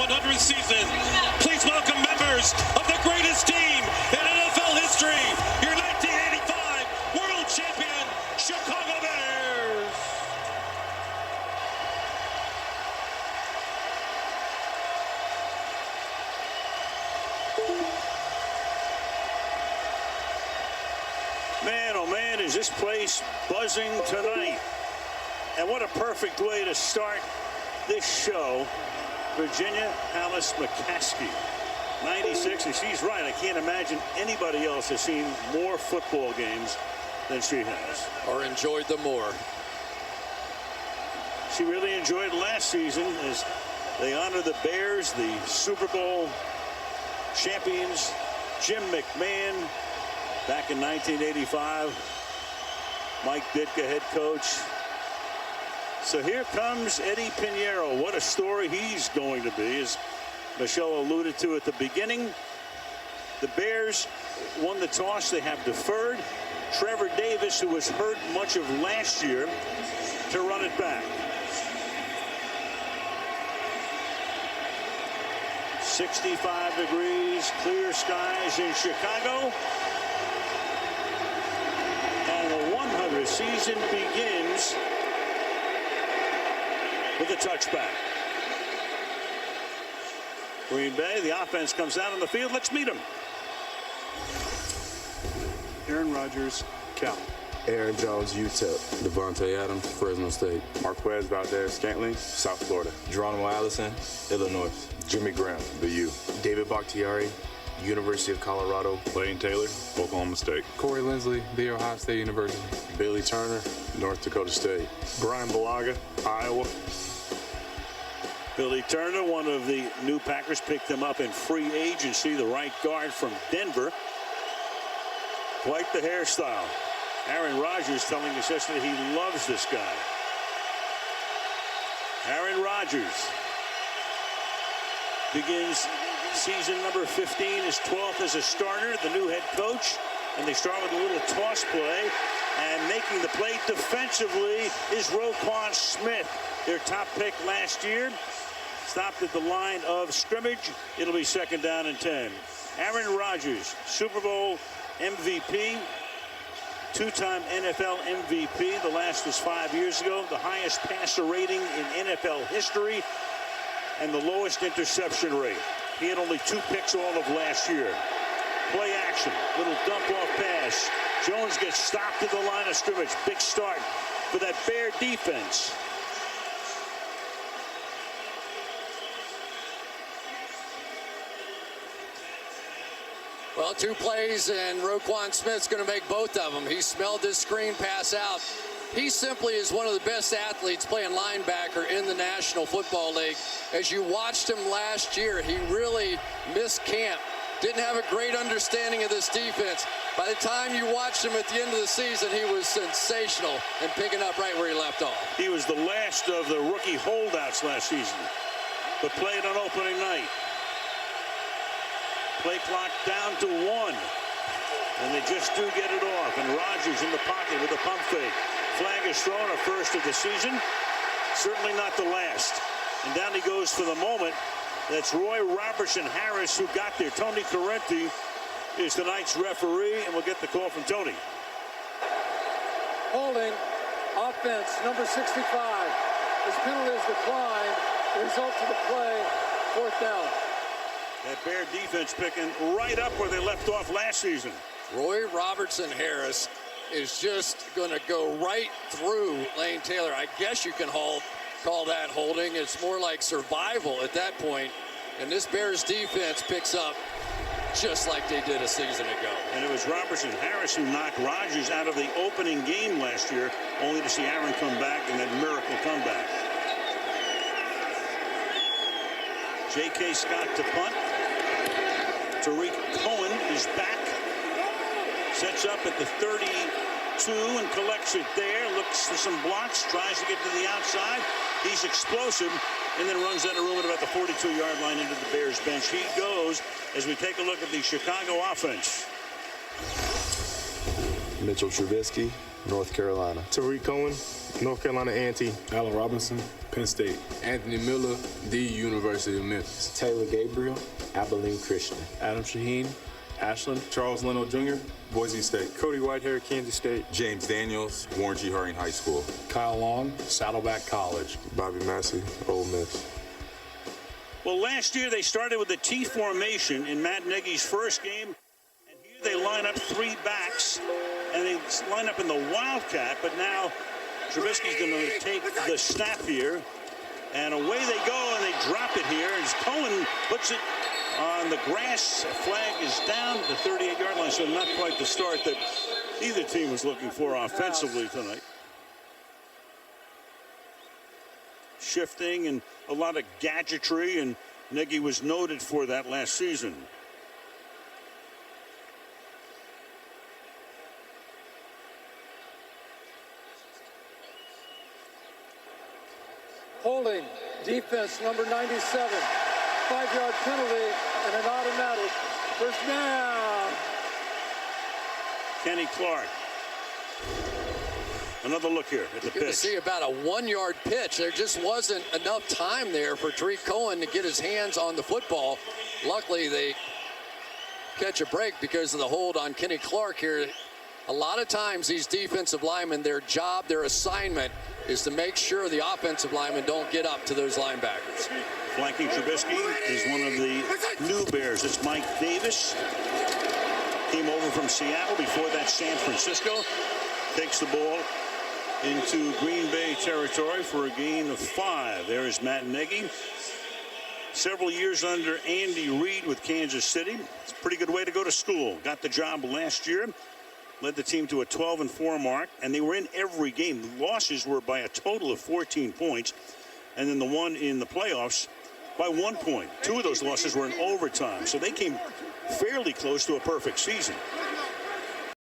100th season. Please welcome members of the greatest team in NFL history, your 1985 World Champion Chicago Bears. Man, oh man, is this place buzzing tonight. And what a perfect way to start this show. Virginia Alice McCaskey, 96, and she's right. I can't imagine anybody else has seen more football games than she has. Or enjoyed them more. She really enjoyed last season as they honor the Bears, the Super Bowl champions, Jim McMahon, back in 1985. Mike Ditka, head coach. So here comes Eddie Pinheiro. What a story he's going to be, as Michelle alluded to at the beginning. The Bears won the toss. They have deferred Trevor Davis, who was hurt much of last year, to run it back. 65 degrees, clear skies in Chicago. And the 100th season begins with a touchback. Green Bay, the offense comes out on the field. Let's meet them. Aaron Rodgers, Cal. Aaron Jones, UTEP. Devontae Adams, Fresno State. Marquez Valdez-Scantling, South Florida. Geronimo Allison, Illinois. Jimmy Graham, the U. David Bakhtiari, University of Colorado. Lane Taylor, Oklahoma State. Corey Lindsley, The Ohio State University. Bailey Turner, North Dakota State. Brian Balaga, Iowa. Billy Turner, one of the new Packers, picked him up in free agency, the right guard from Denver. Quite the hairstyle. Aaron Rodgers telling us yesterday he loves this guy. Aaron Rodgers begins season number 15, his 12th as a starter, the new head coach. And they start with a little toss play. And making the play defensively is Roquan Smith, their top pick last year. Stopped at the line of scrimmage. It'll be second down and 10. Aaron Rodgers, Super Bowl MVP, two-time NFL MVP. The last was 5 years ago. The highest passer rating in NFL history and the lowest interception rate. He had only 2 picks all of last year. Play action, little dump-off pass. Jones gets stopped at the line of scrimmage. Big start for that Bear defense. Well, 2 plays, and Roquan Smith's going to make both of them. He smelled this screen pass out. He simply is one of the best athletes playing linebacker in the National Football League. As you watched him last year, he really missed camp. Didn't have a great understanding of this defense. By the time you watched him at the end of the season, he was sensational and picking up right where he left off. He was the last of the rookie holdouts last season, but played on opening night. Play clock down to 1. And they just do get it off. And Rodgers in the pocket with a pump fake. Flag is thrown, a first of the season. Certainly not the last. And down he goes for the moment. That's Roy Robertson Harris who got there. Tony Correnti is tonight's referee, and we'll get the call from Tony. Holding, offense, number 65. His penalty is declined. Result of the play, 4th down. That Bear defense picking right up where they left off last season. Roy Robertson Harris is just going to go right through Lane Taylor. I guess you can call that holding. It's more like survival at that point. And this Bears defense picks up just like they did a season ago. And it was Robertson Harris who knocked Rodgers out of the opening game last year, only to see Aaron come back in that miracle comeback. J.K. Scott to punt. Tariq Cohen is back. Sets up at the 32 and collects it there. Looks for some blocks. Tries to get to the outside. He's explosive and then runs out of room at about the 42-yard line into the Bears bench. He goes as we take a look at the Chicago offense. Mitchell Trubisky, North Carolina. Tariq Cohen, North Carolina A&T. Allen Robinson, Penn State. Anthony Miller, the University of Memphis. Taylor Gabriel, Abilene Christian. Adam Shaheen, Ashland. Charles Leno Jr., Boise State. Cody Whitehair, Kansas State. James Daniels, Warren G. Harding High School. Kyle Long, Saddleback College. Bobby Massey, Ole Miss. Well, last year they started with the T formation in Matt Nagy's first game. And here they line up 3 backs. And they line up in the Wildcat. But now Trubisky's going to take the snap here. And away they go, and they drop it here. As Cohen puts it on the grass, flag is down at the 38-yard line, so not quite the start that either team was looking for offensively tonight. Shifting and a lot of gadgetry, and Nagy was noted for that last season. Holding, defense number 97. 5-yard penalty and an automatic first down. Kenny Clark. Another look here at the pitch. To see about a 1-yard pitch. There just wasn't enough time there for Tariq Cohen to get his hands on the football. Luckily, they catch a break because of the hold on Kenny Clark here. A lot of times these defensive linemen, their job, their assignment is to make sure the offensive linemen don't get up to those linebackers. Flanking Trubisky is one of the new Bears. It's Mike Davis. Came over from Seattle, before that San Francisco. Takes the ball into Green Bay territory for a gain of 5. There is Matt Nagy. Several years under Andy Reid with Kansas City. It's a pretty good way to go to school. Got the job last year. Led the team to a 12-4 mark, and they were in every game. The losses were by a total of 14 points, and then the one in the playoffs by 1 point. 2 of those losses were in overtime, so they came fairly close to a perfect season.